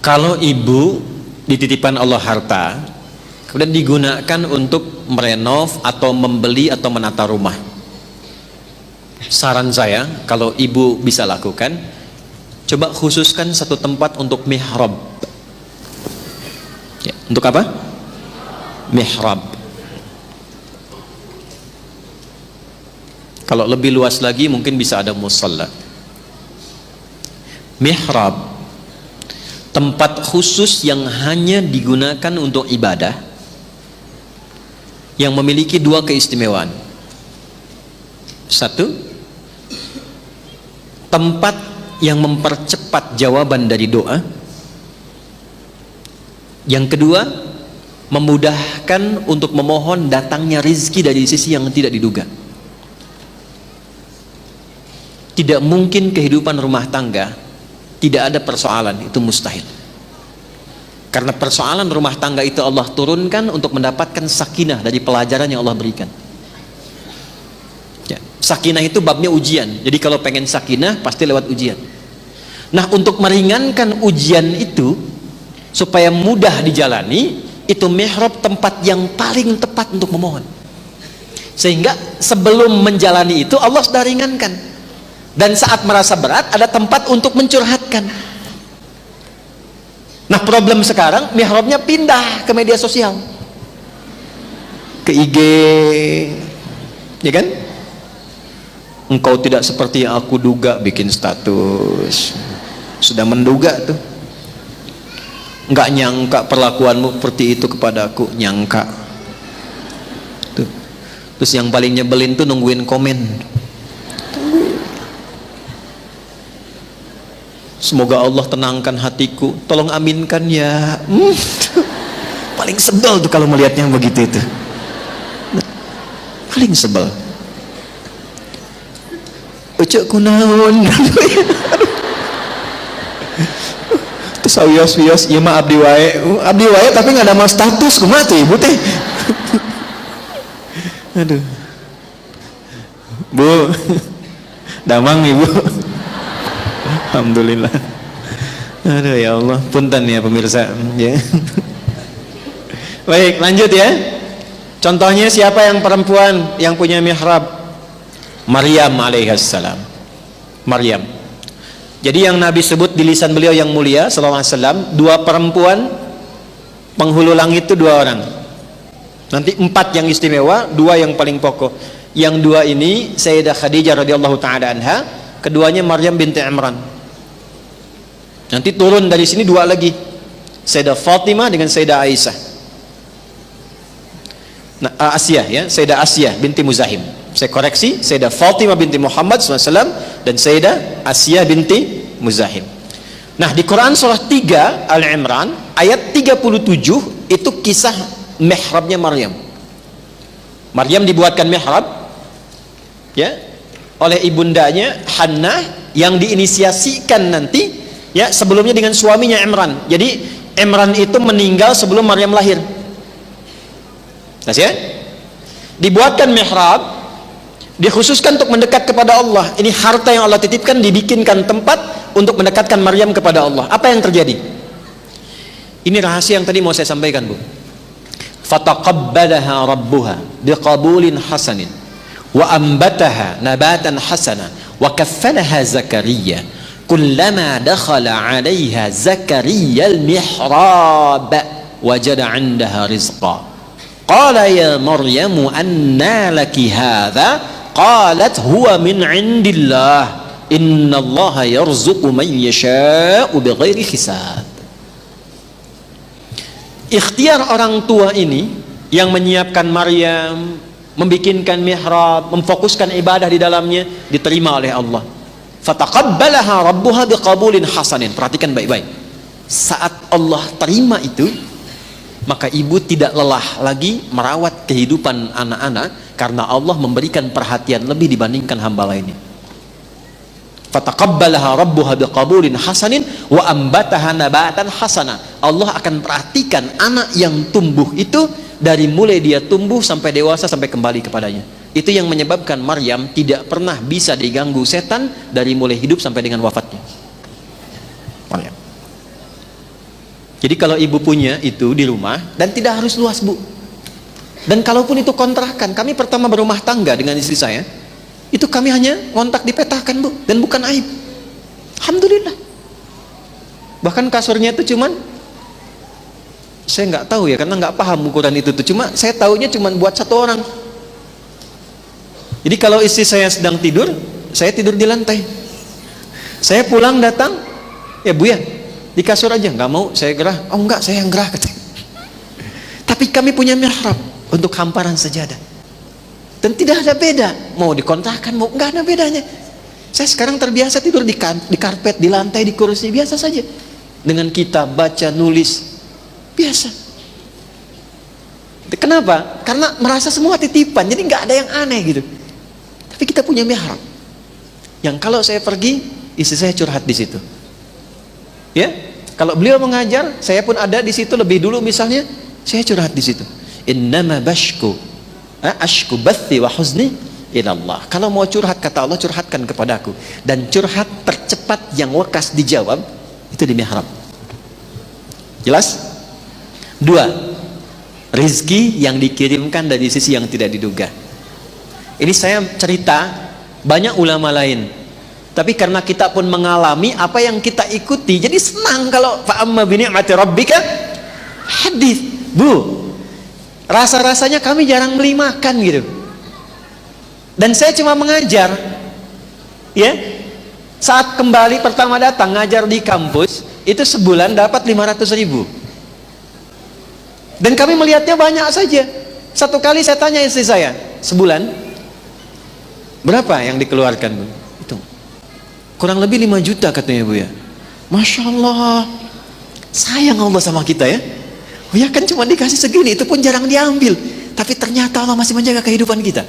Kalau ibu dititipkan Allah harta, kemudian digunakan untuk merenov atau membeli atau menata rumah, saran saya kalau ibu bisa lakukan, coba khususkan satu tempat untuk mihrab. Ya, untuk apa? Mihrab. Kalau lebih luas lagi mungkin bisa ada musalla. Mihrab, tempat khusus yang hanya digunakan untuk ibadah, yang memiliki dua keistimewaan. Satu, tempat yang mempercepat jawaban dari doa. Yang kedua, memudahkan untuk memohon datangnya rizki dari sisi yang tidak diduga. Tidak mungkin kehidupan rumah tangga tidak ada persoalan, itu mustahil. Karena persoalan rumah tangga itu Allah turunkan untuk mendapatkan sakinah dari pelajaran yang Allah berikan. Ya, sakinah itu babnya ujian. Jadi kalau pengen sakinah pasti lewat ujian. Nah, untuk meringankan ujian itu supaya mudah dijalani, itu mihrab tempat yang paling tepat untuk memohon. Sehingga sebelum menjalani itu Allah sudah ringankan. Dan saat merasa berat ada tempat untuk mencurhatkan. Nah, problem sekarang mihrabnya pindah ke media sosial, ke IG, ya kan? Engkau tidak seperti yang aku duga, bikin status. Sudah menduga tuh. Enggak nyangka perlakuanmu seperti itu kepada aku, nyangka. Tuh. Terus yang paling nyebelin tuh nungguin komen. Semoga Allah tenangkan hatiku, tolong aminkan ya. Paling sebel tuh kalau melihatnya begitu itu. Paling sebel. Ucuk kunaon. Terus wios-wios, iya mah abdi wae. Abdi wae tapi nggak ada mal status, kumaha tuh ibu teh. Aduh. Bu, damang ibu. Alhamdulillah. Aduh ya Allah, punten ya pemirsa ya. Baik, lanjut ya. Contohnya siapa yang perempuan yang punya mihrab? Maryam alaihissalam. Maryam. Jadi yang Nabi sebut di lisan beliau yang mulia sallallahu alaihi wasallam, dua perempuan penghulu langit itu dua orang. Nanti empat yang istimewa, dua yang paling pokok. Yang dua ini Sayyidah Khadijah radhiyallahu taala anha, keduanya Maryam binti Imran. Nanti turun dari sini dua lagi, Sayyidah Fatimah dengan Sayyidah Aisyah. Nah, Asiyah ya, Sayyidah Asiyah binti Muzahim. Saya koreksi, Sayyidah Fatimah binti Muhammad SAW dan Sayyidah Asiyah binti Muzahim. Nah, di Quran surah 3 Al-Imran ayat 37 itu kisah mihrabnya Maryam. Maryam dibuatkan mihrab ya oleh ibundanya Hannah yang diinisiasikan nanti ya sebelumnya dengan suaminya Imran. Jadi Imran itu meninggal sebelum Maryam lahir. Ya? Dibuatkan mihrab, dikhususkan untuk mendekat kepada Allah. Ini harta yang Allah titipkan, dibikinkan tempat untuk mendekatkan Maryam kepada Allah. Apa yang terjadi? Ini rahasia yang tadi mau saya sampaikan, Bu. Fataqabbalaha rabbuha biqabulin hasanin wa ambataha nabatan hasana wa kaffalaha Zakaria kullama dakhala 'alaiha Zakaria al-mihrab wajada 'indaha rizqa qala ya Maryamu anna laki hadha qalat huwa min 'indillah innallaha yarzuqu man yasha'u bighairi hisab. Ikhtiar orang tua ini yang menyiapkan Maryam, membikinkan mihrab, memfokuskan ibadah di dalamnya, diterima oleh Allah. Fataqabbalaha rabbuha biqabulin hasanin. Perhatikan baik-baik. Saat Allah terima itu, maka ibu tidak lelah lagi merawat kehidupan anak-anak karena Allah memberikan perhatian lebih dibandingkan hamba lainnya. Fataqabbalaha rabbuha biqabulin hasanin wa ambataha nabatan hasana. Allah akan perhatikan anak yang tumbuh itu dari mulai dia tumbuh sampai dewasa sampai kembali kepadanya. Itu yang menyebabkan Maryam tidak pernah bisa diganggu setan dari mulai hidup sampai dengan wafatnya. Maryam. Jadi kalau ibu punya itu di rumah, dan tidak harus luas bu, dan kalaupun itu kontrakan, kami pertama berumah tangga dengan istri saya, itu kami hanya ngontak dipetakan bu, dan bukan aib. Alhamdulillah. Bahkan kasurnya itu cuman, saya nggak tahu ya, karena nggak paham ukuran itu tuh, cuma saya tahunya cuman buat satu orang. Jadi kalau istri saya sedang tidur, saya tidur di lantai. Saya pulang datang, ya bu ya, di kasur aja. Nggak mau, saya gerah. Oh enggak, saya yang gerah katanya. Tapi kami punya mihrab untuk hamparan sajadah, dan tidak ada beda. Mau dikontrakan, mau nggak ada bedanya. Saya sekarang terbiasa tidur di karpet, di lantai, di kursi biasa saja. Dengan kitab, baca, nulis, biasa. Kenapa? Karena merasa semua titipan, jadi nggak ada yang aneh gitu. Tapi kita punya mihrab yang kalau saya pergi, istri saya curhat di situ. Ya, kalau beliau mengajar, saya pun ada di situ lebih dulu misalnya, saya curhat di situ. Innama bashku ashku bathi wa huzni ila Allah. Kalau mau curhat, kata Allah, curhatkan kepadaku. Dan curhat tercepat yang wakas dijawab itu di mihrab. Jelas? 2, rizki yang dikirimkan dari sisi yang tidak diduga. Ini saya cerita, banyak ulama lain, tapi karena kita pun mengalami apa yang kita ikuti, jadi senang kalau fa'amma bi ni'mati rabbika hadits. Bu, rasa-rasanya kami jarang beli makan gitu, dan saya cuma mengajar ya. Saat kembali pertama datang ngajar di kampus, itu sebulan dapat 500.000, dan kami melihatnya banyak saja. Satu kali saya tanya istri saya, sebulan berapa yang dikeluarkan bu? Itu kurang lebih 5 juta katanya bu ya. Masya Allah, sayang Allah sama kita ya. Oh ya kan cuma dikasih segini, itu pun jarang diambil, tapi ternyata Allah masih menjaga kehidupan kita.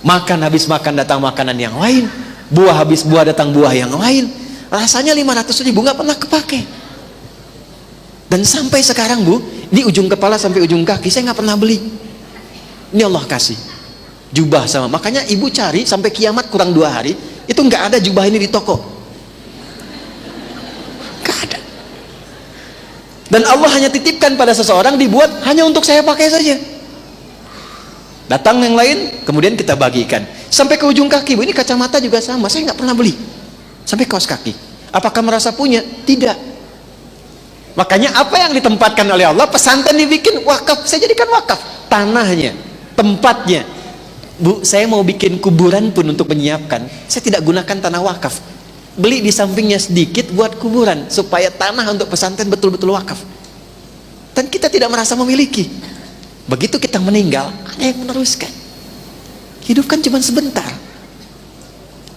Makan habis makan datang makanan yang lain, buah habis buah datang buah yang lain. Rasanya 500.000 nggak pernah kepake. Dan sampai sekarang bu, di ujung kepala sampai ujung kaki saya nggak pernah beli. Ini Allah kasih jubah sama, makanya ibu cari sampai kiamat kurang 2 hari, itu nggak ada jubah ini di toko, nggak ada. Dan Allah hanya titipkan pada seseorang, dibuat hanya untuk saya pakai saja. Datang yang lain, kemudian kita bagikan sampai ke ujung kaki. Bu, ini kacamata juga sama, saya nggak pernah beli, sampai kaos kaki. Apakah merasa punya? Tidak. Makanya apa yang ditempatkan oleh Allah, pesantren dibikin wakaf, saya jadikan wakaf, tanahnya, tempatnya. Bu, saya mau bikin kuburan pun untuk menyiapkan, saya tidak gunakan tanah wakaf, beli di sampingnya sedikit buat kuburan, supaya tanah untuk pesantren betul-betul wakaf. Dan kita tidak merasa memiliki. Begitu kita meninggal, ada yang meneruskan. Hidup kan cuma sebentar.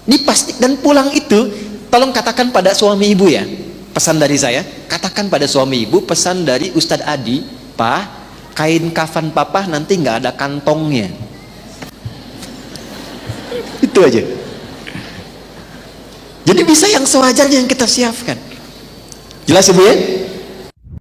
Dipasti, dan pulang itu, tolong katakan pada suami ibu ya, pesan dari saya, katakan pada suami ibu, pesan dari Ustadz Adi, Pak, kain kafan papa nanti nggak ada kantongnya. Itu aja. Jadi bisa yang sewajarnya yang kita siapkan. Jelas ibu ya?